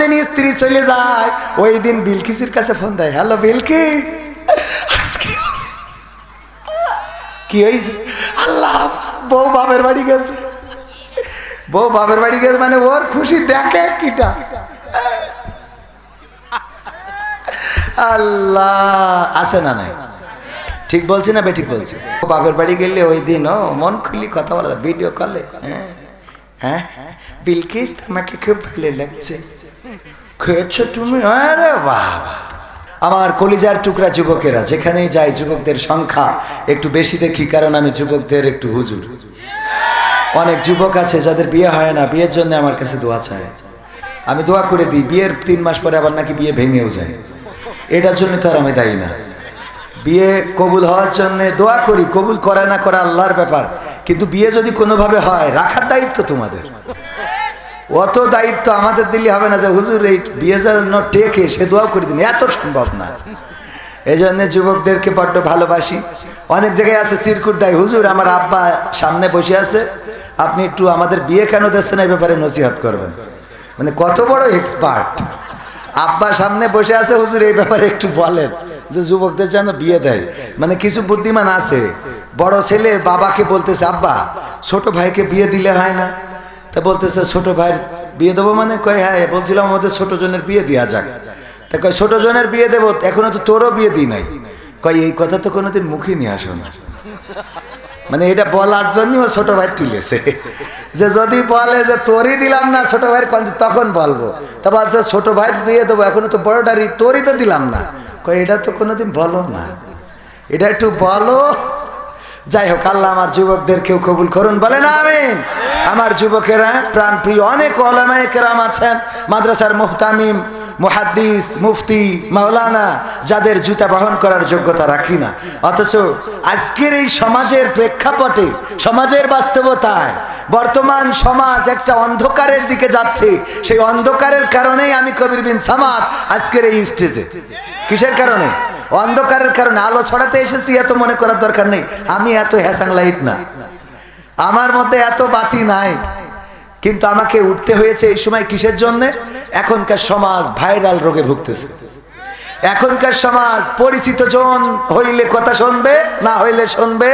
যেদিন স্ত্রী চলে যায় ওই দিন বিলকিসের কাছে ফোন দেয়, হ্যালো বিলকিস, কি হয়েছে? আল্লাহ, বউ বাপের বাড়ি গেছে। বউ বাপের বাড়ি গেছে মানে ওর খুশি দেখে কিটা। আল্লাহ, আছে না নাই? ঠিক বলছি না বেঠিক বলছি? বাপের বাড়ি গেলে ওই দিন মন খুলি কথা বলা, ভিডিও কলে, হ্যাঁ বিলকিস তোমাকে খুব ভালো লাগছে, খেয়েছো তুমি? আরে বাবা, আমার কলিজার টুকরা যুবকেরা, যেখানেই যাই যুবকদের সংখ্যা একটু বেশি দেখি, কারণ আমি যুবকদের একটু হুজুর। অনেক যুবক আছে যাদের বিয়ে হয় না, বিয়ের জন্য আমার কাছে দোয়া চায়, আমি দোয়া করে দিই। বিয়ের 3 মাস পরে আবার নাকি বিয়ে ভেঙেও যায়, এটার জন্য তো আর আমি দায়ী না। বিয়ে কবুল হওয়ার জন্য দোয়া করি, কবুল করা না করা আল্লাহর ব্যাপার, কিন্তু বিয়ে যদি কোনোভাবে হয় রাখার দায়িত্ব তোমাদের। অত দায়িত্ব আমাদের দিলে হবে না যে হুজুর এই বিয়ে যেন টেকে সে দোয়া করে দিন, এত সম্ভব না। এই জন্য যুবকদেরকে বড্ড ভালোবাসি। অনেক জায়গায় আছে সিরকুট দেয়, হুজুর আমার আব্বা সামনে বসে আছে, আপনি একটু আমাদের বিয়ে কেন দিচ্ছেন এই ব্যাপারে নসিহত করবেন। মানে কত বড় এক্সপার্ট, আব্বা সামনে বসে আছে, হুজুর এই ব্যাপারে একটু বলেন যে যুবকদের যেন বিয়ে দেয়। মানে কিছু বুদ্ধিমান আছে, বড় ছেলে বাবাকে বলতেছে, আব্বা ছোট ভাইকে বিয়ে দিলে হয় না? তা বলতেছে ছোট ভাইয়ের বিয়ে দেবো মানে? কয় হ্যাঁ, বলছিলাম আমাদের ছোট জনের বিয়ে দেওয়া যাক। তা কয় ছোট জনের বিয়ে দেবো, এখনো তো তোরও বিয়ে দিই নাই। কয় এই কথা তো কোনোদিন মুখে নিয়ে আসো না। মানে এটা বলার জন্য ও ছোট ভাই তুলেছে, যে যদি বলে যে তোরই দিলাম না ছোট ভাইয়ের তখন বলবো। তা বলছে ছোট ভাইয়ের বিয়ে দেবো, এখনো তো বড়টারই, তোরই তো দিলাম না। কয় এটা তো কোনোদিন বলো না, এটা একটু বলো। যাই হোক, আল্লাহ আমার যুবকদেরকেও কবুল করুন, বলেন আমিন। আমার যুবকেরা প্রাণ প্রিয় অনেক ওলামায়ে কেরাম আছেন, মাদ্রাসার মুহতামিম, মুহাদ্দিস, মুফতি, মাওলানা, যাদের জুতা বহন করার যোগ্যতা রাখি না, অথচ আজকের এই সমাজের প্রেক্ষাপটে, সমাজের বাস্তবতায় বর্তমান সমাজ একটা অন্ধকারের দিকে যাচ্ছে। সেই অন্ধকারের কারণেই আমি কবির বিন সামাদ আজকের এই স্টেজে। কিসের কারণে? অন্ধকারের কারণে। আলো ছড়াতে এসেছি এত মনে করার দরকার নেই, আমি এত হ্যাসাং লাইট না, আমার মধ্যে এত বাতি নাই, কিন্তু আমাকে উঠতে হয়েছে এই সময়। কিসের জন্য? এখনকার সমাজ ভাইরাল রোগে ভুগতেছে। এখনকার সমাজ পরিচিত জন হইলে কথা শুনবে, না হইলে শুনবে।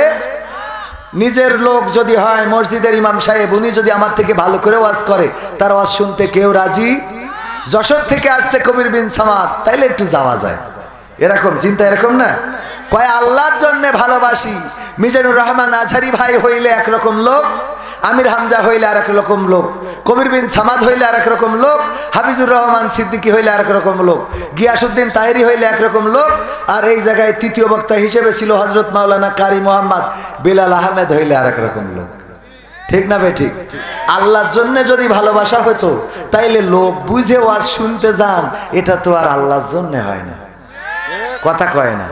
নিজের লোক যদি হয়, মসজিদের ইমাম সাহেব, উনি যদি আমার থেকে ভালো করে ওয়াজ করে, তার ওয়াজ শুনতে কেউ রাজি। যশোর থেকে আসছে কবির বিন সামাদ, তাইলে একটু যাওয়া যায়, এরকম চিন্তা, এরকম না? কয় আল্লাহর জন্য ভালোবাসি। মিজানুর রহমান আজহারি ভাই হইলে একরকম লোক, আমির হামজা হইলে আর এক রকম লোক, কবির বিন সামাদ হইলে আর এক রকম লোক, হাফিজুর রহমান সিদ্দিকী হইলে আর এক রকম লোক, গিয়াসউদ্দিন তাহেরি হইলে একরকম লোক, আর এই জায়গায় তৃতীয় বক্তা হিসেবে ছিল হযরত মাওলানা কারি মোহাম্মদ বিলাল আহমেদ হইলে আর এক রকম লোক। ঠিক না ভাই? ঠিক। আল্লাহর জন্য যদি ভালোবাসা হতো তাইলে লোক বুঝে ওয়াজ শুনতে যান, এটা তো আর আল্লাহর জন্য হয় না, কথা কয় না।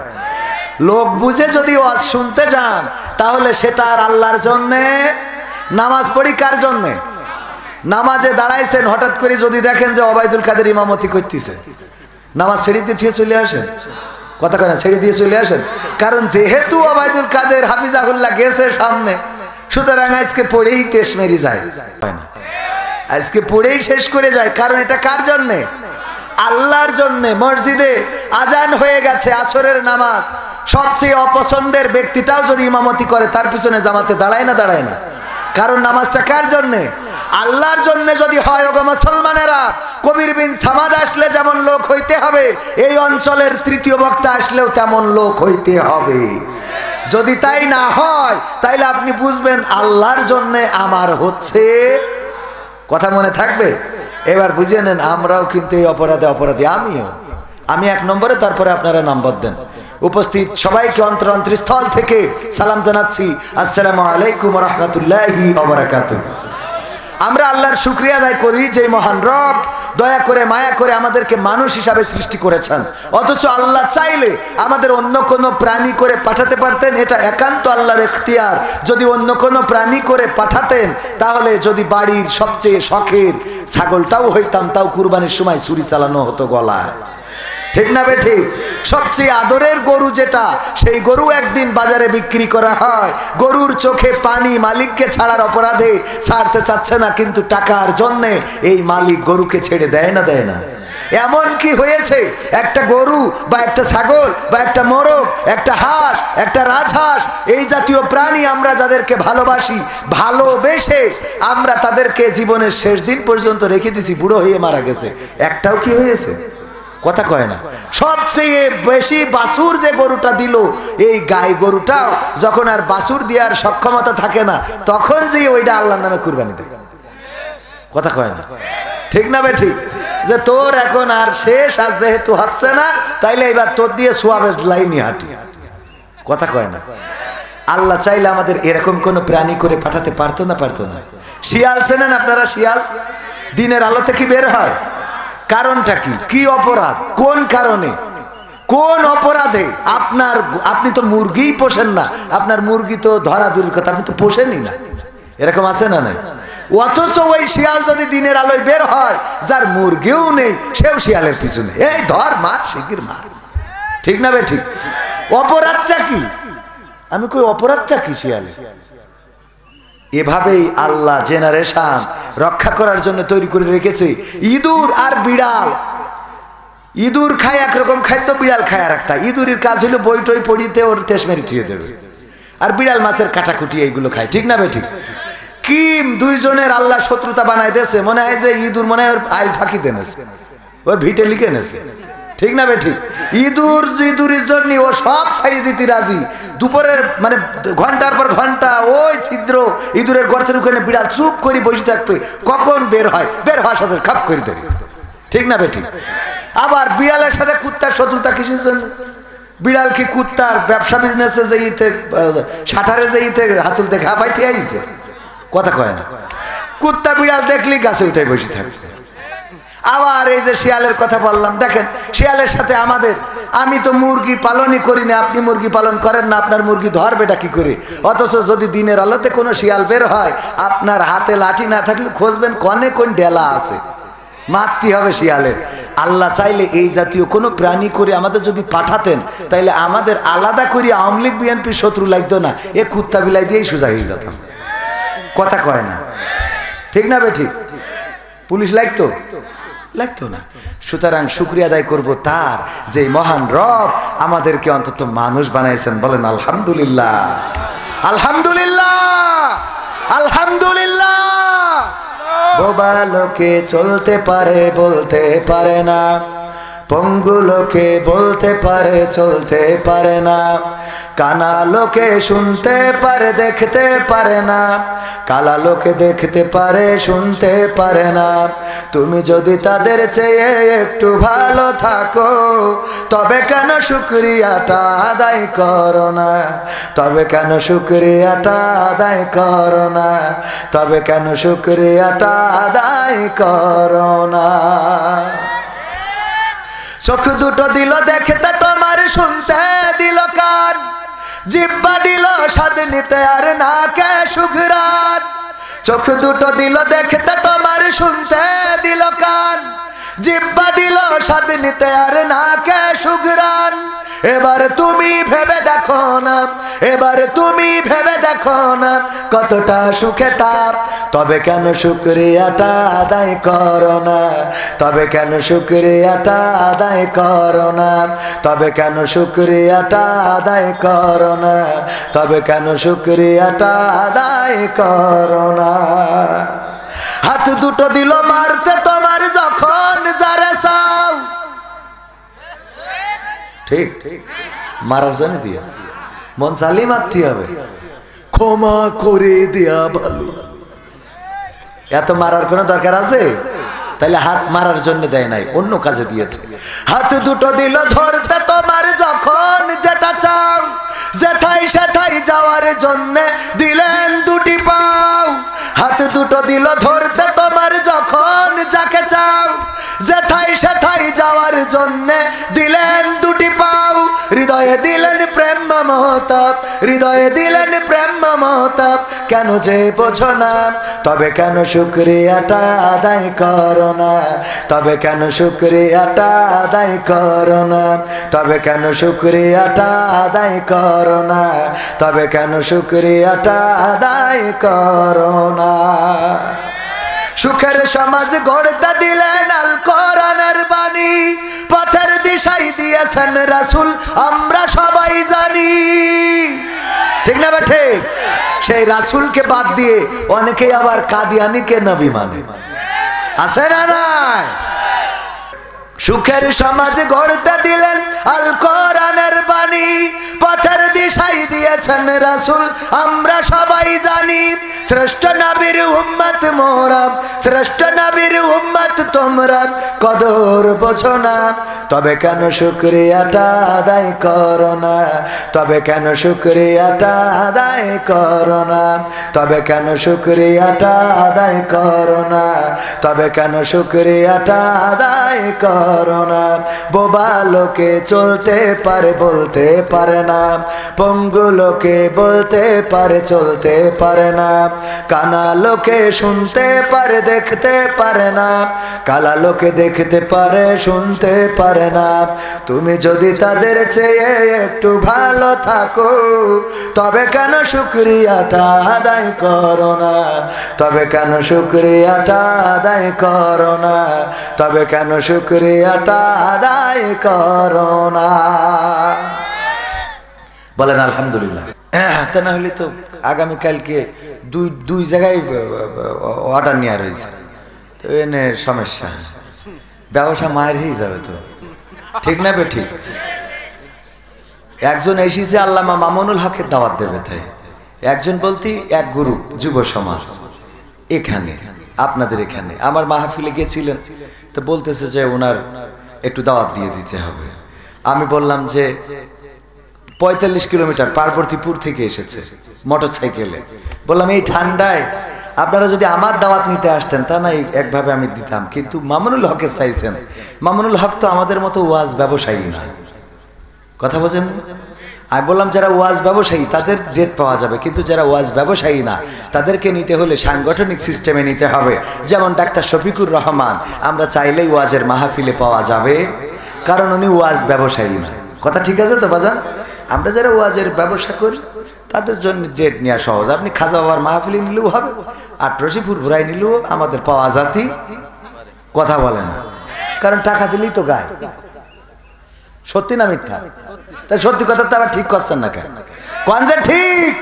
লোক বুঝে যদি ওয়াজ শুনতে যান তাহলে সেটা আর আল্লাহর জন্যে। নামাজ পড়ি কার জন্যে? নামাজে দাঁড়াইছেন, হঠাৎ করে যদি দেখেন যে ওবায়দুল কাদের ইমামতি করতেছে, নামাজ ছেড়ে দিয়ে চলে আসেন, কথা কয় না, ছেড়ে দিয়ে চলে আসেন। কারণ যেহেতু ওবায়দুল কাদের হাফিজাহুল্লাহ গেছে সামনে, সুতরাং আজকে পড়েই কেশ মেরি যায়, আজকে পড়েই শেষ করে যায়। কারণ এটা কার জন্যে? আল্লাহর জন্যে। মসজিদে আজান হয়ে গেছে, আসরের নামাজ, সবচেয়ে অপছন্দের ব্যক্তিটাও যদি ইমামতি করে, তার পিছনে জামাতে দাঁড়ায় না? দাঁড়ায় না। কারণ নামাজটা কার জন্যে? আল্লাহর জন্য যদি হয়, ওগো মুসলমানেরা, কবির বিন সামাদ আসলে যেমন লোক হইতে হবে, এই অঞ্চলের তৃতীয় বক্তা আসলেও তেমন লোক হইতে হবে। যদি তাই না হয় তাইলে আপনি বুঝবেন আল্লাহর জন্য আমার হচ্ছে। কথা মনে থাকবে? এবার বুঝে নেন, আমরাও কিন্তু এই অপরাধে অপরাধী, আমি 1 নম্বরে, তারপরে আপনারা নাম্বার দেন। উপস্থিত সবাইকে অন্তরস্থল থেকে সালাম জানাচ্ছি, আসসালামু আলাইকুম ওয়া রাহমাতুল্লাহি ওয়া বারাকাতুহু। আমরা আল্লাহর শুকরিয়া আদায় করি যে মহান রব দয়া করে মায়া করে আমাদেরকে মানুষ হিসাবে সৃষ্টি করেছেন, অথচ আল্লাহ চাইলে আমাদের অন্য কোনো প্রাণী করে পাঠাতে পারতেন, এটা একান্ত আল্লাহর এখতিয়ার। যদি অন্য কোনো প্রাণী করে পাঠাতেন তাহলে যদি বাড়ির সবচেয়ে শখের ছাগলটাও হইতাম, তাও কুরবানির সময় ছুরি চালানো হতো গলায়। ঠিক না বেঠিক? সবচেয়ে আদরের গরু যেটা, সেই গরু একদিন বাজারে বিক্রি করা হয়, গরুর চোখে পানি মালিককে ছাড়ার অপরাধে ছাড়তে চাচ্ছে না, কিন্তু টাকার জন্যে এই মালিক গরুকে ছেড়ে দেয় না, দেয় না। এমন কি হয়েছে, একটা গরু বা একটা ছাগল বা একটা মোরগ, একটা হাঁস, একটা রাজহাঁস, এই জাতীয় প্রাণী আমরা যাদেরকে ভালোবাসি, ভালোবেসে আমরা তাদেরকে জীবনের শেষ দিন পর্যন্ত রেখে দিছি, বুড়ো হয়ে মারা গেছে, একটাও কি হয়েছে? কথা কয় না। সবচেয়ে বেশি বাছুর যে গরুটা দিল, এই গাই গরুটাও যখন আর বাছুর দেওয়ার সক্ষমতা থাকে না, তখন যে ওইটা আল্লাহর নামে কুরবানি দেয়। কথা কয় না, ঠিক না বেঠিক? যে তোর এখন আর শেষ, আর যেহেতু হচ্ছে না, তাইলে এবার তোর দিয়ে সোয়াবের লাইনই হাঁটি। কথা কয় না। আল্লাহ চাইলে আমাদের এরকম কোন প্রাণী করে পাঠাতে পারতো না? পারতো না। শিয়াল চেনেন আপনারা? শিয়াল দিনের আলোতে কি বের হয়? কারণটা কি? কি অপরাধ? কোন কারণে? কোন অপরাধে? আপনি তো মুরগিই পোষেন না, আপনার মুরগি তো ধরা দূরের কথা, আপনি তো পোষেনই না। এরকম আছে না নাই? অথচ ওই শিয়াল যদি দিনের আলোয় বের হয়, যার মুরগিও নেই, সেও শিয়ালের পিছনে, এই ধর, মার, শিগগির মার। ঠিক না বেঠিক? অপরাধটা কি? আমি কই অপরাধটা কি শিয়ালে? এভাবেই আল্লাহ জেনারেশন রক্ষা করার জন্য তৈরি করে রেখেছে। ইঁদুর আর বিড়াল, ইঁদুর খায় একরকম খাদ্য, বিড়াল খায় আর একটা। ইঁদুরের কাজ হলো বই টই পড়িতে ওর তেস মেরে থুয়ে দেবে, আর বিড়াল মাছের কাটাকুটি এইগুলো খায়। ঠিক না বেঠিক? কি দুইজনের আল্লাহ শত্রুতা বানাই দিয়েছে, মনে হয় যে ইঁদুর মনে হয় ওর আইল ফাঁকি দেনেছে, ওর ভিটে লিখে নেছে। ঠিক না বেঠিক? ইঁদুরের জন্য ও সব ছাড়িয়ে দিতে রাজি। দুপুরের মানে ঘন্টার পর ঘন্টা ওই ছিদ্র ইঁদুরের গর্তের ওখানে বিড়াল চুপ করে বসে থাকবে, কখন বের হয়, বের হওয়ার সাথে খাপ করে দেবে। ঠিক না বেঠিক? আবার বিড়ালের সাথে কুত্তার শত্রুতা কিসের জন্য? বিড়াল কি কুত্তার ব্যবসা বিজনেসে যেতে, শাটারে যেতে হাতুলতে ঘা পাইতে আইছে? কথা কয় না। কুত্তা বিড়াল দেখলি গাছে উঠে বসে থাকবে। আবার এই যে শিয়ালের কথা বললাম, দেখেন শিয়ালের সাথে আমাদের, আমি তো মুরগি পালনই করি না, আপনি মুরগি পালন করেন না, আপনার মুরগি ধরবেটা কি করে? অথচ যদি দিনের আলোতে কোনো শিয়াল বের হয়, আপনার হাতে লাঠি না থাকলে খুঁজবেন কনে কোন ডেলা আছে, মারতে হবে শিয়ালের। আল্লাহ চাইলে এই জাতীয় কোনো প্রাণী করে আমাদের যদি পাঠাতেন, তাইলে আমাদের আলাদা করে আওয়ামী লীগ বিএনপির শত্রু লাগতো না, এ কুত্তা বিলাই দিয়েই সোজা হয়ে যেতাম। কথা কয় না, ঠিক না বেঠিক? পুলিশ লাগতো? লাগতো না। সুতরাং শুকরিয়া আদায় করব তার, যে মহান রব আমাদেরকে অন্তত মানুষ বানাইছেন। বলেন আলহামদুলিল্লাহ, আলহামদুলিল্লাহ, আলহামদুলিল্লাহ। বোবা লোকে চলতে পারে, বলতে পারে না, পঙ্গু লোকে বলতে পারে, চলতে পারে না, কানা লোকে শুনতে পারে, দেখতে পারে না, কালা লোকে দেখতে পারে, শুনতে পারে না। তুমি যদি তাদের চেয়ে একটু ভালো থাকো, তবে কেন শুকরিয়াটা আদায় করো না? তবে কেন শুকরিয়াটা আদায় করো না? তবে কেন শুকরিয়াটা আদায় করো না? চোখ দুটো দিল দেখতে তোমার, শুনতে দিল কান, জিহ্বা দিল স্বাদ নিতে আর নাকে সুঘ্রাণ। চোখ দুটো দিল দেখতে তোমার, শুনতে দিল কান, জিহ্বা দিল স্বাদ নিতে আর নাকে সুঘ্রাণ। এবার তুমি ভেবে দেখো না, এবার তুমি ভেবে দেখো না, কতটা সুখে তাপ। তবে কেন শুকরিয়াটা আদায় করো না? তবে কেন শুকরিয়াটা আদায় করো না? তবে কেন শুকরিয়াটা আদায় করো না? তবে কেন শুকরিয়াটা আদায় করো না? হাত দুটো দিল মারতে তোমার, যখন যারে চাও। ঠিক মারার জন্য দিয়ে মন চালিয়ে মারতে হবে, ক্ষমা করে দেয়া ভালো। এত মারার কোনো দরকার আছে? তাহলে হাত মারার জন্য দেয় নাই, অন্য কাজে দিয়েছে। হাত দুটো দিল ধরতে তোমার, যখন যেটা চাও, যেথাই সেথাই যাওয়ার জন্য দিলেন দুটি পাও। হাত দুটো দিল ধরতে তোমার, যখন যাকে চাও, যেথাই সেথাই যাওয়ার জন্য দিলেন দুটি পাও। হৃদয়ে দিলেন প্রেম মমতা, হৃদয়ে দিলেন প্রেম মমতা, কেন যে বোঝো না, তবে কেন শুকরিয়াটা আদায় করো না, তবে কেন শুকরিয়াটা আদায় করো না, তবে কেন শুকরিয়াটা আদায় করো না, তবে কেন শুকরিয়াটা আদায় করো না। সুখের সমাজ গড়তে দিলেন আল কোরআনের বাণী, পথের দিশাই দিয়েছেন রাসূল আমরা সবাই জানি, ঠিক না ঠিক? সেই রাসূলকে বাদ দিয়ে অনেকেই আবার কাদিয়ানীকে নবী মানে, আছে না নাই? সুখের সমাজ গড়তে দিলেন আল কোরআনের বাণী, পথের দিশাই দিয়েছেন রাসূল আমরা সবাই জানি। শ্রেষ্ঠ নবীর উম্মত মোরা, শ্রেষ্ঠ নবীর উম্মত তোমরা, কদর বোঝো না, তবে কেন শুকরিয়াটা আদায় করো না, তবে কেন শুকরিয়াটা আদায় করো না, তবে কেন শুকরিয়াটা আদায় করো না, তবে কেন শুকরিয়াটা আদায় করো না। বোবা লোকে চলতে পারে বলতে পারে না, পঙ্গু লোকে বলতে পারে চলতে পারে না, কানা লোকে শুনতে পারে দেখতে পারে না, কালা লোকে দেখতে পারে শুনতে পারে না। তুমি যদি তাদের চেয়ে একটু ভালো থাকো, তবে কেন শুকরিয়াটা আদায় করো না, তবে কেন শুকরিয়াটা আদায় করো না, তবে কেন শুকরিয়াটা আদায় করো না। বলেন আলহামদুলিল্লাহ। তা না হলে তো আগামীকালকে দুই জায়গায় অর্ডার নেওয়া রয়েছে, তো এনে সমস্যা, ব্যবসা মায়ের হয়ে যাবে তো, ঠিক না বে ঠিক? একজন এসেছে আল্লামা মামুনুল হকের দাওয়াত দেবে, তাই একজন বলতে এক গ্রুপ যুব সমাজ এখানে আপনাদের এখানে আমার মাহফিলে গেছিলেন, তো বলতেছে যে ওনার একটু দাওয়াত দিয়ে দিতে হবে। আমি বললাম যে 45 কিলোমিটার পার্বতীপুর থেকে এসেছে মোটর সাইকেলে। বললাম এই ঠান্ডায় আপনারা যদি আমার দাওয়াত নিতে আসতেন তা না একভাবে আমি দিতাম, কিন্তু মামুনুল হকের চাইছেন। মামুনুল হক তো আমাদের মতো ওয়াজ ব্যবসায়ী না, কথা বোঝেন? আমি বললাম যারা ওয়াজ ব্যবসায়ী তাদের ডেট পাওয়া যাবে, কিন্তু যারা ওয়াজ ব্যবসায়ী না তাদেরকে নিতে হলে সাংগঠনিক সিস্টেমে নিতে হবে। যেমন ডাক্তার শফিকুর রহমান আমরা চাইলেই ওয়াজের মাহফিলে পাওয়া যাবে, কারণ উনি ওয়াজ ব্যবসায়ী না। কথা ঠিক আছে তো বাজান? আমরা যারা ওয়াজের ব্যবসা করি তাদের জন্য ডেট নেওয়া সহজ। আপনি খাজা বাবার মাহফিলে নিলেও হবে, আটরশিপুর ঘুরাই নিলেও আমাদের পাওয়া জাতি, কথা বলে না, কারণ টাকা দিলেই তো গায়। সত্যি না মিথ্যা? তাই সত্যি কথা তো আবার ঠিক করছেন না কেন? কোন যে ঠিক?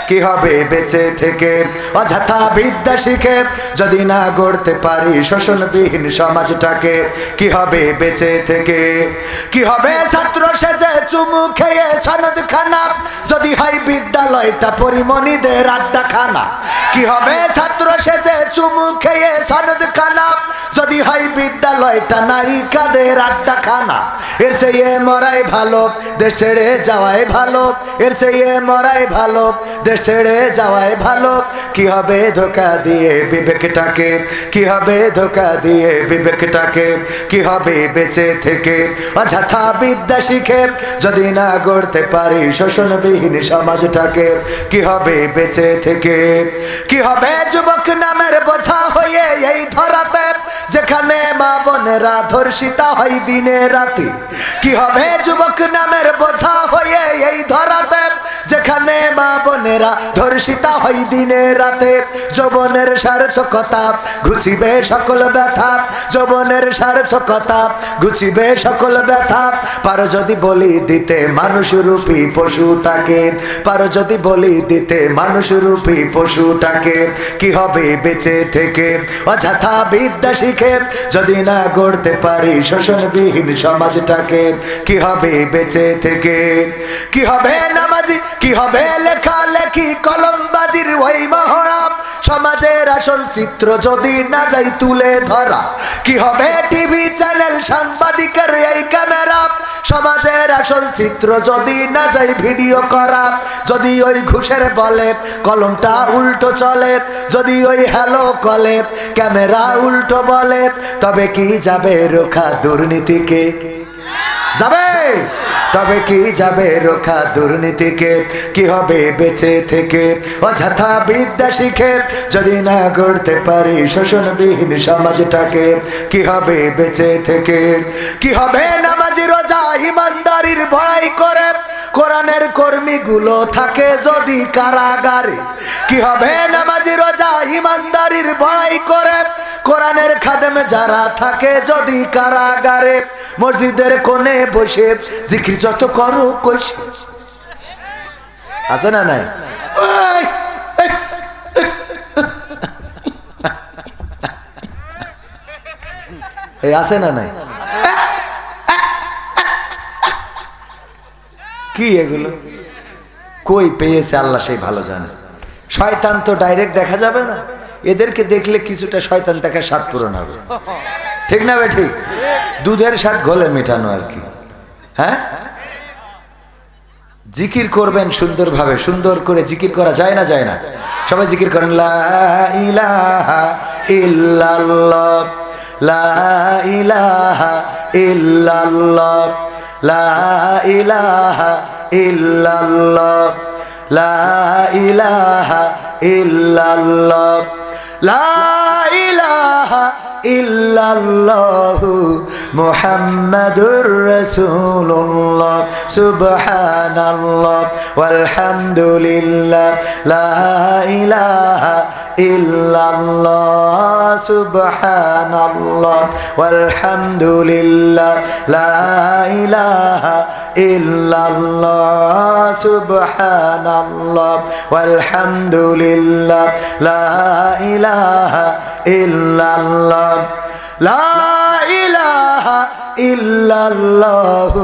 কি হবে বেঁচে থেকে অযথা বিদ্যা শিখে, যদি না গড়তে পারি শোষণবিহীন সমাজটাকে? কি হবে বেঁচে থেকে? কি হবে ছাত্র সেজে চুমু খেয়ে সনদ খানা, যদি হয় বিদ্যালয়টা পরিমণিদের আড্ডা খানা? কি হবে ছাত্র সেজে চুমু খেয়ে সনদ খানা, যদি হয় বিদ্যালয়টা নায়িকাদের আড্ডা খানা? এর চেয়ে মরাই ভালো, দেশ ছেড়ে যাওয়াই ভালো, এর চেয়ে মরাই ভালো, দেশ ছেড়ে যাওয়াই ভালো। কি হবে ধোকা দিয়ে বিবেকটাকে, কি হবে ধোকা দিয়ে বিবেকটাকে? কি হবে বেঁচে থেকে অযথা বিদ্যা শিখে, যদি না গড়তে পারি শোষণবিহীন সমাজটাকে? কি হবে বেঁচে থেকে? কি হবে যুবক নামের বোঝা হয়ে এই ধরাতে, যেখানে মা বোনেরা ধর্ষিতা হয় দিনে রাতে? কি হবে যুবক নামের বোঝা হয়ে এই ধরাতে, যেখানে মা বোনেরা ধর্ষিতা হয় দিনে রাতে? যৌবনের সার্থকতা ঘুচিবে সকল ব্যথা, যৌবনের সার্থকতা ঘুচিবে সকল ব্যথা। পারো যদি বলি দিতে মানুষরূপী পশুটাকে, পারো যদি বলি দিতে মানুষরূপী পশুটাকে? কি হবে বেঁচে থেকে অযথা বিদ্যা শিখে, যদি না গড়তে পারি শোষণবিহীন সমাজটাকে? কি হবে বেঁচে থেকে? কি হবে নামাজি, কি হবে লেখালেখি কলমবাজির ওই মহড়া, সমাজের আসল চিত্র যদি না যাই তুলে ধরা? কি হবে টিভি চ্যানেল সাংবাদিকের এই ক্যামেরা, সমাজের আসল চিত্র যদি না যাই ভিডিও করা? যদি ওই ঘুষের বলে কলমটা উল্টো চলে, যদি ওই হ্যালো কলে ক্যামেরা উল্টো বলে, তবে কি যাবে রোখা দুর্নীতিকে? যাবে? তবে কি যাবে রোখা দুর্নীতিকে, কি হবে বেঁচে থেকে অযথা বিদ্যা শিখে, যদি না গড়তে পারি শোষণবিহীন সমাজটাকে, কি হবে বেঁচে থেকে। কি হবে নামাজি রোজা ইমানদারির বড়াই করে, কোরআনের কর্মীগুলো থাকে যদি কারাগারে, কি হবে নামাজি রোজা ইমানদারির বড়াই করে, কোরআনের খাদেম যারা থাকে যদি কারাগারে, মসজিদের কোণে বসে জিকির যত করো কইছে আছে না নাই? এই আছে না নাই? কি এগুলো কই পেয়েছে আল্লাহ সেই ভালো জানে। শয়তান তো ডাইরেক্ট দেখা যাবে না, এদেরকে দেখলে কিছুটা শয়তান থেকে স্বাদ পূরণ হবে, ঠিক না বে ঠিক? দুধের স্বাদ ঘোলে মেটানো আর কি। হ্যাঁ, জিকির করবেন সুন্দরভাবে, সুন্দর করে জিকির করা যায় না? যায় না? সবাই জিকির করেন লা ইলাহা ইল্লাল্লাহ, লা ইলাহা ইল্লাল্লাহ, লা ইলাহা ইল্লাল্লাহ, লা ইলাহা ইল্লাল্লাহ, লা ইলাহা ইল্লাল্লাহু মুহাম্মাদুর রাসূলুল্লাহ, সুবহানাল্লাহ ওয়ালহামদুলিল্লাহ, লা ইলাহা ইল্লাল্লাহ, সুবহানাল্লাহ ওয়ালহামদুলিল্লাহ, লা ইলাহা ইল্লাল্লাহ, সুবহানাল্লাহ ওয়ালহামদুলিল্লাহ, লা ইলাহা ইল্লাল্লাহ, লা ইলাহা ইল্লাল্লাহু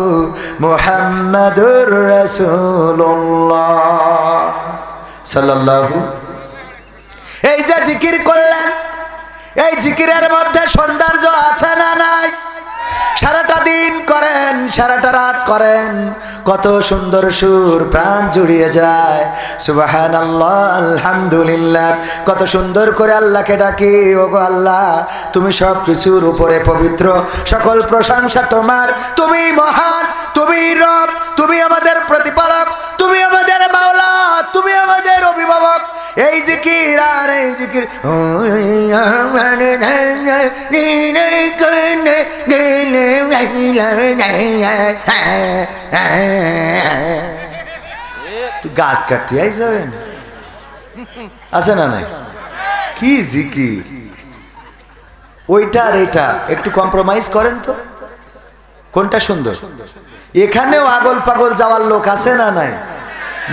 মুহাম্মাদুর রাসূলুল্লাহ সাল্লাল্লাহু। এই যে জিকির করলেন, এই জিকিরের মধ্যে সৌন্দর্য আছে না নাই? সারাটা দিন করেন, সারাটা রাত করেন, কত সুন্দর সুর প্রাণ জুড়িয়ে যায়। সুবহানাল্লাহ আলহামদুলিল্লাহ, কত সুন্দর করে আল্লাহকে ডাকি। ওগো আল্লাহ, তুমি সব কিছুর উপরে পবিত্র, সকল প্রশংসা তোমার, তুমি মহান, তুমি রব, তুমি আমাদের প্রতিপালক, তুমি আমাদের মাওলা, তুমি আমাদের অভিভাবক। এই জিকির আর এই জিকির তুই গাছ কাটতে আইস আছে না নাই? কি জিকির ওইটা আর এইটা একটু কম্প্রোমাইজ করেন তো, কোনটা সুন্দর? এখানেও আগল পাগল যাওয়ার লোক আছে না নাই?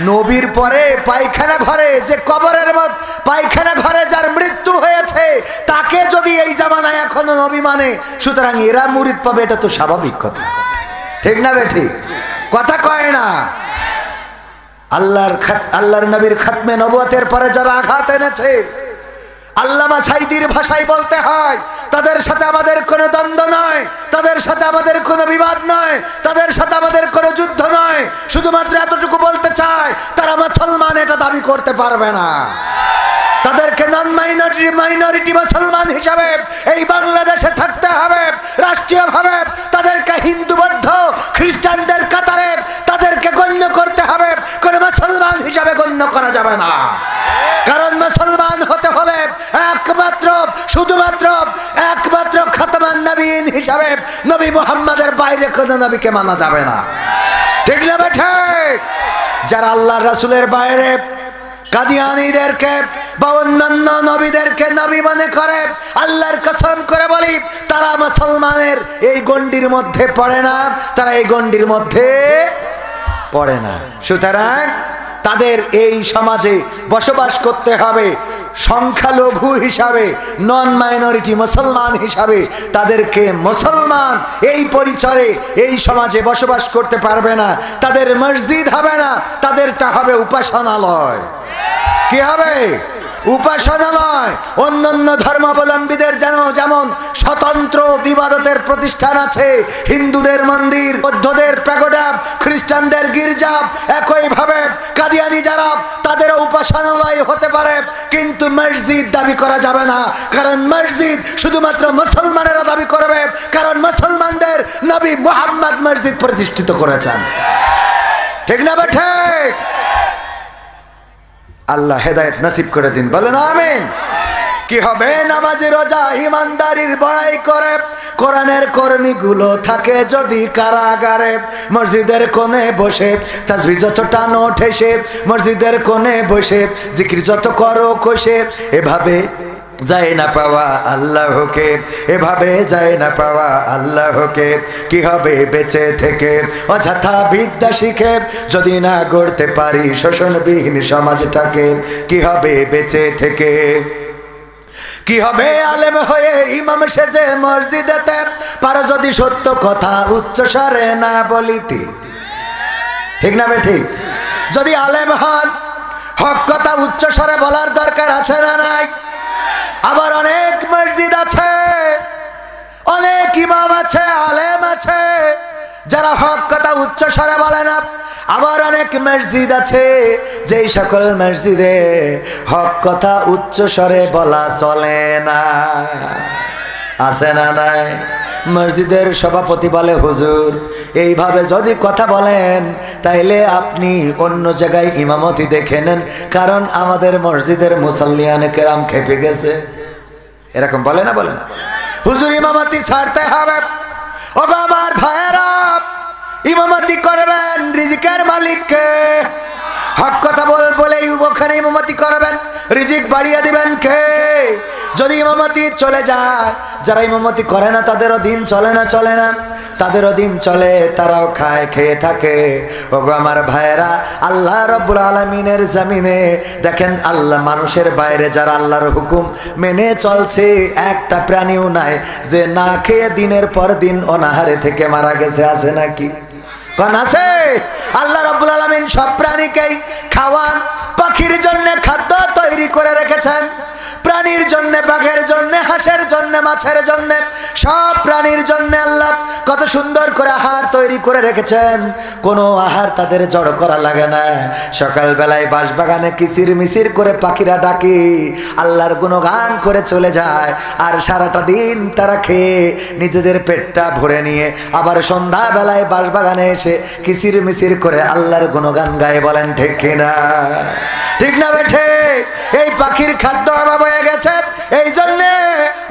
নবীর পরে পায়খানা ঘরে, যে কবরের মধ্যে পায়খানা ঘরে যার মৃত্যু হয়েছে, তাকে যদি এই জামানায় এখনো নবী মানে, সুতরাং এরা মুরিদ পাবে, এটা তো স্বাভাবিক কথা, ঠিক না বে ঠিক? কথা কয় না? আল্লাহর নবীর খাতমে নবুয়তের পরে যারা আঘাত এনেছে, আল্লামা সাইদির ভাষায় বলতে হয়, তাদের সাথে আমাদের কোনো দ্বন্দ্ব নয়, তাদের সাথে আমাদের কোনো বিবাদ নয়, তাদের সাথে আমাদের কোনো যুদ্ধ নয়, শুধুমাত্র এতটুকু বলতে চায়, তারা মুসলমান এটা দাবি করতে পারবে না। তাদেরকে নন মাইনরিটি মুসলমান হিসাবে এই বাংলাদেশে থাকতে হবে রাষ্ট্রীয়ভাবে, তাদেরকে হিন্দু বৌদ্ধ খ্রিস্টানদের কাতারে তাদেরকে গণ্য করতে হবে, কোনো মুসলমান হিসাবে গণ্য করা যাবে না। কারণ মুসলমান হতে হলে একমাত্র খাতামান নবীন হিসাবে নবী মুহাম্মাদের বাইরে কোনো নবীকে মানা যাবে না, ঠিক না ঠিক? যারা আল্লাহর রাসূলের বাইরে কাদিয়ানীদেরকে বা অন্যান্য নবীদেরকে নবী মনে করে, আল্লাহর কসম করে বলি, তারা মুসলমানের এই গণ্ডির মধ্যে পড়ে না, তারা এই গণ্ডির মধ্যে পড়ে না। সুতরাং তাদের এই সমাজে বসবাস করতে হবে সংখ্যালঘু হিসাবে, নন মাইনরিটি মুসলমান হিসাবে। তাদেরকে মুসলমান এই পরিচয়ে এই সমাজে বসবাস করতে পারবে না। তাদের মসজিদ হবে না, তাদেরটা হবে উপাসনালয়। কি হবে? উপাসনালয়। অন্যান্য ধর্মাবলম্বীদের যেমন স্বতন্ত্র বিবাদতের প্রতিষ্ঠান আছে, হিন্দুদের মন্দির, বৌদ্ধদের প্যাগোডা, খ্রিস্টানদের গির্জা, একইভাবে কাদিয়ানি যারা, তাদেরও উপাসনালয় হতে পারে, কিন্তু মসজিদ দাবি করা যাবে না। কারণ মসজিদ শুধুমাত্র মুসলমানেরা দাবি করবে, কারণ মুসলমানদের নবী মুহাম্মদ মসজিদ প্রতিষ্ঠিত করেছেন। ঠিক না ঠিক? আল্লাহ হেদায়েত নসিব করে দিন, বলেন আমিন। কি হবে নামাজি রোজা ইমানদারির বড়াই করে, কোরআনের কর্মীগুলো থাকে যদি কারাগারে, মসজিদের কোণে বসে তাসবিহ যত টানো ঠেসে, মসজিদের কোণে বসে জিকির যত করো কষে, এভাবে যায় না পাওয়া আল্লাহকে, এভাবে যায় না পাওয়া আল্লাহকে। কি হবে বেঁচে থেকে অযথা বিদ্যা শিখে, যদি না গড়তে পারি শোষণবিহীন সমাজটাকে? কি হবে বেঁচে থেকে? কি হবে আলেম হয়ে ইমাম সেজে মসজিদেতে, পারো যদি সত্য কথা উচ্চ স্বরে না বলিতে? ঠিক না ঠিক? যদি আলেম হন হক কথা উচ্চ স্বরে বলার দরকার আছে না নাই? আবার অনেক মসজিদ আছে, অনেক ইমাম আছে, আলেম আছে যারা হক কথা উচ্চ স্বরে বলে না। আবার অনেক মসজিদ আছে যেই সকল মসজিদে হক কথা উচ্চ স্বরে বলা চলে না। আছে না নাই? মসজিদের সভাপতি বলে হুজুর এইভাবে যদি কথা বলেন তাইলে আপনি অন্য জায়গায় ইমামতি দেখে নেন, কারণ আমাদের মসজিদের মুসাল্লিয়ানে কেরাম খেপে গেছে। এরকম বলে না? বলে না? হুজুর ইমামতি ছাড়তে হবে। ওগো আমার ভাইয়েরা, ইমামতি করবেন রিজিকের মালিককে, হক কথা বলেই ওখানে ইমামতি করবেন, রিজিক বাড়িয়ে দিবেন কে? যদি ইমামতি চলে যায়, যারা ইমামতি করে না তাদেরও দিন চলে না? চলে না? তাদেরও দিন চলে, তারাও খায়, খেয়ে থাকে। ওগো আমার ভাইয়েরা, আল্লাহ রাব্বুল আলামিনের জমিনে দেখেন, আল্লাহ মানুষের বাইরে যারা আল্লাহর হুকুম মেনে চলছে, একটা প্রাণীও নাই যে না খেয়ে দিনের পর দিন অনাহারে থেকে মারা গেছে। আছে নাকি? কোন আছে? আল্লাহ রাব্বুল আলামিন সব প্রাণীকেই খাওয়ান, পাখির জন্য খাদ্য তৈরি করে রেখেছেন, প্রাণীর জন্য, বাঘের জন্য, হাঁসের জন্য, মাছের জন্য, সব প্রাণীর জন্য আল্লাহ কত সুন্দর করে আহার তৈরি করে রেখেছেন। কোনো আহার তাদের জড়ো করা লাগে না। সকালবেলায় বাঁশবাগানে কিচির মিচির করে পাখিরা ডাকে, আল্লাহর গুণগান করে চলে যায়, আর সারাটা দিন তারা খেয়ে নিজেদের পেটটা ভরে নিয়ে আবার সন্ধ্যাবেলায় বাঁশবাগানে এসে কিচির মিচির করে আল্লাহর গুণগান গায়ে। বলেন ঠিক কিনা? ঠিক না বেঠে? এই পাখির খাদ্য অভাব হয়ে গেছে, এই জন্যে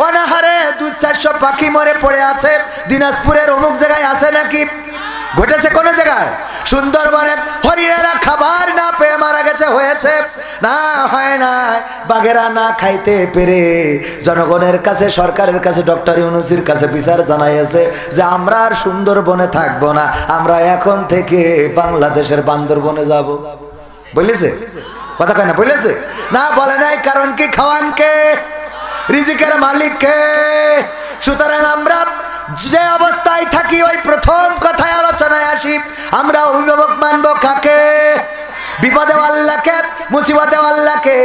অনাহারে 200-400 পাখি মরে পড়ে আছে। দিনাজপুরের অমুক জায়গায় আছে নাকি? ঘটেছে কোন জায়গায়? সুন্দরবনে হরিণেরা খাবার না পেয়ে মারা গেছে। হয়েছে না? হয় না? বাঘেরা না খাইতে পেরে জনগণের কাছে, সরকারের কাছে, ডক্টর ইউনূসের কাছে বিচার জানাইছে যে আমরা আর সুন্দরবনে থাকবো না, আমরা এখন থেকে বাংলাদেশের বান্দরবনে যাব। বলেছে কথা? কয় না? বলেছে না? বলে নাই। কারণ কি? খাওয়ান কে? রিজিকের মালিক কে? সুতরাং আমরা যে অবস্থায় থাকি, ওই প্রথম কথায় আলোচনায় আসি, আমরা অভিভাবক মানব কাকে? বিপদে আল্লাহকে, মুসিবতে আল্লাহকে।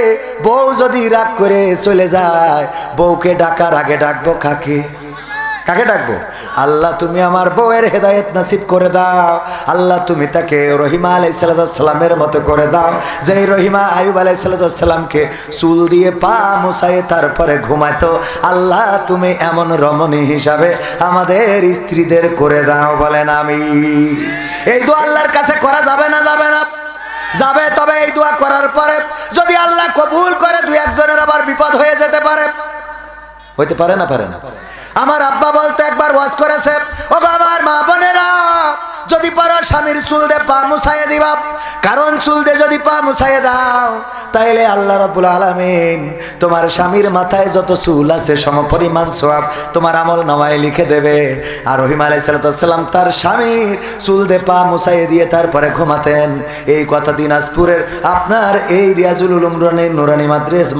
বউ যদি রাগ করে চলে যায়, বউকে ডাকার আগে ডাকবো কাকে? কাকে ডাকবো? আল্লাহ তুমি আমার বউয়ের হেদায়েত নসিব করে দাও। আল্লাহ তুমি তাকে রহিমা আলাইহিস সালামের মতো করে দাও, যেই রহিমা আইয়ুব আলাইহিস সালামকে চুল দিয়ে পা মুছায়ে তারপরে ঘুমাইতো। আল্লাহ তুমি এমন রমণী হিসাবে আমাদের স্ত্রীদের করে দাও। বলেন আমি। এই দোয়া আল্লাহর কাছে করা যাবে না? যাবে না? যাবে। তবে এই দোয়া করার পরে যদি আল্লাহ কবুল করে, 2-1 জনের আবার বিপদ হয়ে যেতে পারে। হইতে পারে না? পারে না? আমার আব্বা বলতে একবার ওয়াজ করেছে, ওগো আমার মা বোনেরা, যদি পারো স্বামীর চুল দিয়ে পা মুছাইয়ে দিবা, কারণ চুল দিয়ে যদি পা মুছাইয়ে দাও তাইলে আল্লাহ রাব্বুল আলামিন তোমার স্বামীর মাথায় যত চুল আছে সমপরিমাণ সওয়াব তোমার আমল নামায় লিখে দেবে। আর রহিম আলাইহিস সালাম তার স্বামীর চুল দিয়ে পা মুছাইয়ে দিয়ে তারপরে ঘুমাতেন। এই কথা দিনাজপুরের আপনার এই রিয়াজুল উলুম নুরানি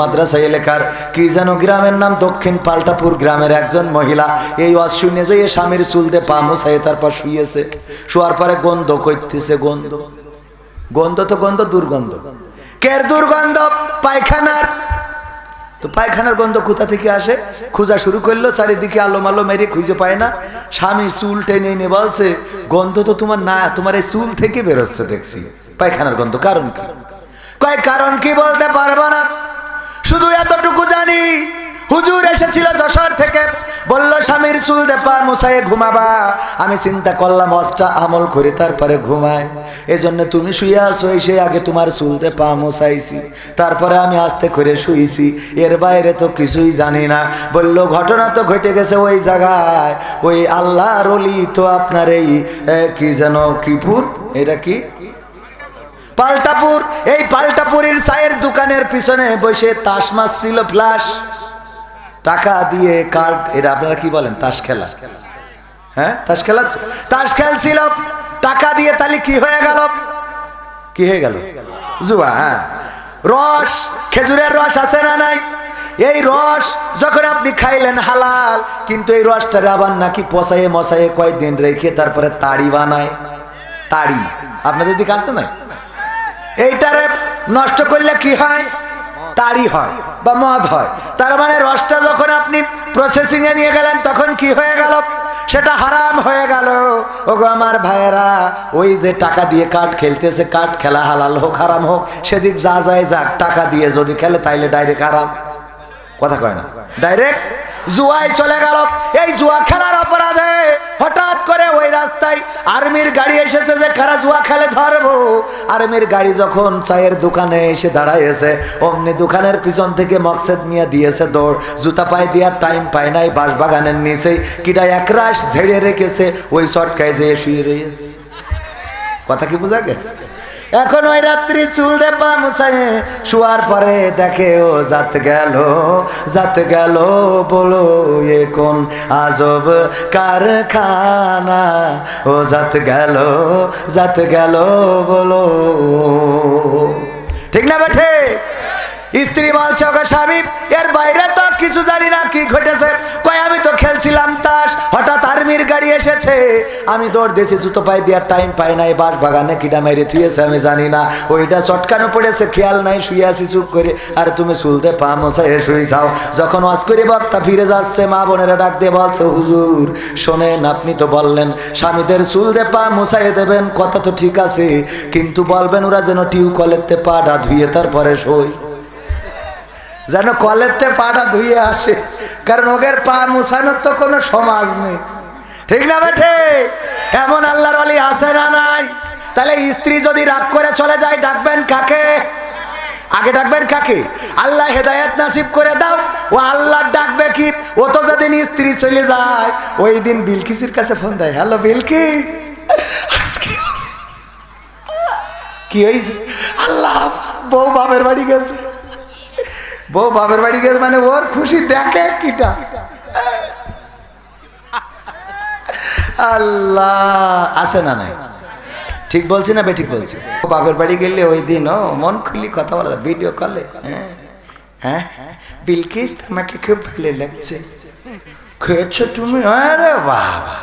মাদ্রাসায় লেখার কি যেন গ্রামের নাম, দক্ষিণ পাল্টাপুর গ্রামের একজন মহিলা এই ওয়াজ শুনে যে স্বামীর চুল দিয়ে পা মুছাইয়ে তারপর শুয়েছে। শোয়ার পরে গন্ধ কইতেছে, গন্ধ। গন্ধ তো গন্ধ, দুর্গন্ধ। কের দুর্গন্ধ? পায়খানার। তো পায়খানার গন্ধ কোথা থেকে আসে? খোঁজা শুরু করলো, চারিদিকে আলো মালো মেরে খুঁজে পায় না। স্বামী চুল টেনে এনে বলছে, গন্ধ তো তোমার না, তোমার এই চুল থেকে বেরোচ্ছে দেখছি পায়খানার গন্ধ। কারণ কি? কয় কারণ কি বলতে পারবো না, শুধু এতটুকু জানি হুজুর এসেছিল যশোর থেকে, বলল স্বামীর চুল দে পা মুছায়ে ঘুমাবা। আমি চিন্তা করলাম হজটা আমল করে তারপরে ঘুমায়, এজন্য তুমি শুয়ে আসো, এসে আগে তোমার চুল দে পা মুছাইছি, তারপরে আমি আস্তে করে শুয়েছি, এর বাইরে তো কিছুই জানি না। বলল ঘটনা তো ঘটে গেছে ওই জায়গায়, ওই আল্লাহর ওলি তো আপনার এই কি যেন কিপুর, এটা কি পাল্টাপুর, এই পাল্টাপুরের চায়ের দোকানের পিছনে বসে তাস মারছিল, ফ্লাশ টাকা দিয়ে কার্ড, এটা আপনারা কি বলেন, তাস খেলা, হ্যাঁ তাস খেলা, তাস খেলছিল টাকা দিয়ে। তাহলে কি হয়ে গেল, কি হয়ে গেল, জুয়া। হ্যাঁ, রস, খেজুরের রস আছে না নাই, এই রস যখন আপনি খাইলেন হালাল, কিন্তু এই রসটারে আবার নাকি পচাইয়ে মশাইয়ে কয়েকদিন রেখে তারপরে তাড়ি বানায়। তাড়ি আপনাদের দিকে আছে না? এইটারে নষ্ট করলে কি হয়, তাড়ি হয় বা মদ হয়। তার মানে রসটা যখন আপনি প্রসেসিং এ নিয়ে গেলেন তখন কি হয়ে গেল, সেটা হারাম হয়ে গেল। ওগো আমার ভাইয়েরা, ওই যে টাকা দিয়ে কাঠ খেলতেছে, কাঠ খেলা হালাল হোক হারাম হোক, সেদিক যা যায় যাক, টাকা দিয়ে যদি খেলে তাইলে ডাইরেক্ট হারাম, কথা কয় না, ডাইরেক্ট জুয়ায় চলে গেল। এই জুয়া খেলার অপরাধে হঠাৎ করে ওই রাস্তায় আর্মির গাড়ি এসেছে যে কারা জুয়া খেলে ধরবো। আর্মির গাড়ি যখন চায়ের দোকানে এসে দাঁড়াইছে, অমনি দোকানের পিছন থেকে মকসেদ নিয়ে দিয়েছে দৌড়, জুতা পায়ে দেওয়ার টাইম পায় নাই, বাঁশবাগানের নিচেই কিটা একরাশ ঝেড়ে রেখেছে, ওই চটকায় যে শুয়ে রয়েছে। কথা কি বোঝা গেছে? এখন ওই রাত্রি চুল দে পা মুছায়ে শোয়ার পরে দেখে ও জাত গেল বলো এ কোন আজব কারখানা, ও জাত গেল বলো, ঠিক না বেঠে? স্ত্রী বলছে ওকে স্বামী, এর বাইরে তো কিছু জানি না কি ঘটেছে। কয় আমি তো খেলছিলাম তাস, হঠাৎ আর্মির গাড়ি এসেছে, আমি দৌড় দিয়েছি, জুতো পায়ে দেওয়ার টাইম পাই নাই, বাঁশ বাগানে কিটা মেরে থুয়েছে আমি জানি না, ওইটা চটকানো পড়েছে, খেয়াল নাই, শুয়ে আছি চুপ করে। আর তুমি চুলতে পা মোছায় শুয়ে যাও। যখন ওয়াজ করে বক্তা ফিরে যাচ্ছে, মা বোনেরা ডাক দিয়ে বলছে হুজুর শোনেন, আপনি তো বললেন স্বামীদের চুলতে পা মোছাইয়ে দেবেন, কথা তো ঠিক আছে, কিন্তু বলবেন ওরা যেন টিউবকলের পাটা ধুয়ে তারপরে শোয়, যেন কলেরতে পাটা ধুয়ে আসে, কারণ ওদের পা মুছানোর তো কোনো সমাজ নেই, ঠিক না বেঠে? এমন আল্লাহর ওলি আছে না নাই? তাহলে স্ত্রী যদি রাগ করে চলে যায়, ডাকবেন কাকে? আগে ডাকবেন কাকে? আল্লাহ হেদায়েত নাসিব করে দাও, ও আল্লাহ ডাকবে কি? ও তো যেদিন স্ত্রী চলে যায় ওই দিন বিলকিসের কাছে ফোন দেয়, হ্যালো বিলকিস, কি হয়েছে? আল্লাহ বউ বাপের বাড়ি গেছে, বউ বাপের বাড়ি গেছে মানে ওর খুশি দেখে কিটা। আল্লাহ আছে না নাই? ঠিক বলছি না বেঠিক বলছি? বাপের বাড়ি গেলে ওই দিন মন খুলি কথা বলা, ভিডিও কলে, হ্যাঁ বিলকিস তোমাকে খুব ভালো লাগছে, খেয়েছো তুমি? আরে বাবা,